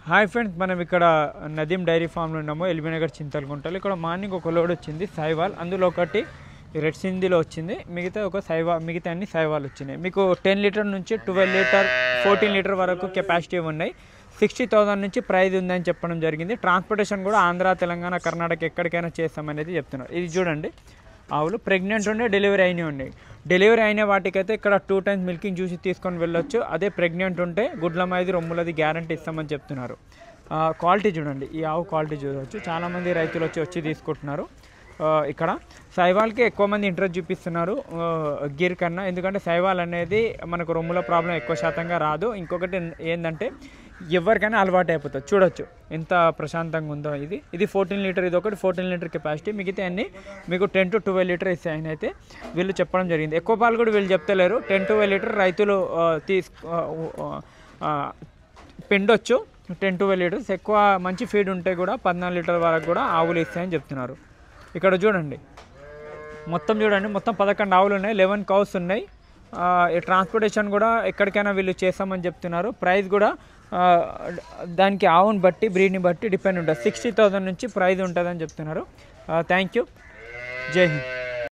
Hi friends, మనం ఇక్కడ నదీం dairy ఫామ్లో ఉన్నాము. ఎల్బీనగర్ చింతలగుంటలో. ఇక్కడ మార్నింగ్ ఒక లోడ్ వచ్చింది సైవాల్, అందులో ఒకటి రెడ్ సింధీలో వచ్చింది, మిగతా మిగతా అన్ని సైవాల్ వచ్చినాయి. మీకు 10 లీటర్ నుంచి 12 లీటర్ 14 లీటర్ వరకు కెపాసిటీ ఉన్నాయి. 60,000 నుంచి ప్రైజ్ ఉందని చెప్పడం జరిగింది. ట్రాన్స్పోర్టేషన్ కూడా ఆంధ్ర, తెలంగాణ, కర్ణాటక ఎక్కడికైనా చేస్తామనేది చెప్తున్నారు. ఇది చూడండి, ఆవులు ప్రెగ్నెంట్ ఉండే, డెలివరీ అయినవి ఉన్నాయి. డెలివరీ అయిన వాటికైతే ఇక్కడ 2 times మిల్కింగ్ చూసి తీసుకొని వెళ్ళొచ్చు. అదే ప్రెగ్నెంట్ ఉంటే గుడ్లమైది రొమ్ములది గ్యారంటీ ఇస్తామని చెప్తున్నారు. క్వాలిటీ చూడండి, ఈ ఆవు క్వాలిటీ చూడవచ్చు. చాలామంది రైతులు వచ్చి తీసుకుంటున్నారు. ఇక్కడ సైవాల్కి ఎక్కువ మంది ఇంట్రెస్ట్ చూపిస్తున్నారు గిర్ కన్నా. ఎందుకంటే సైవాల్ అనేది మనకు రొమ్ముల ప్రాబ్లం ఎక్కువ శాతంగా రాదు. ఇంకొకటి ఏంటంటే ఎవరికైనా అలవాటు అయిపోతుంది. చూడొచ్చు ఎంత ప్రశాంతంగా ఉందో. ఇది 14 లీటర్, ఇది ఒకటి 14 లీటర్ కెపాసిటీ. మిగతా అన్ని మీకు 10 to 12 లీటర్ ఇస్తాయని అయితే వీళ్ళు చెప్పడం జరిగింది. ఎక్కువ పాలు కూడా వీళ్ళు చెప్తలేరు. 10 to 12 లీటర్ రైతులు పిండొచ్చు. 10 to 12 లీటర్స్. ఎక్కువ మంచి ఫీడ్ ఉంటే కూడా 14 లీటర్ వరకు కూడా ఆవులు ఇస్తాయని చెప్తున్నారు. ఇక్కడ చూడండి, మొత్తం 11 ఆవులు ఉన్నాయి, 11 కౌస్ ఉన్నాయి. ట్రాన్స్పోర్టేషన్ కూడా ఎక్కడికైనా వీళ్ళు చేస్తామని చెప్తున్నారు. ప్రైస్ కూడా దానికి ఆవుని బట్టి, బ్రీడ్ని బట్టి డిపెండ్ ఉంటుంది. 60,000 నుంచి ప్రైజ్ ఉంటుందని చెప్తున్నారు. Thank you. జై హింద్.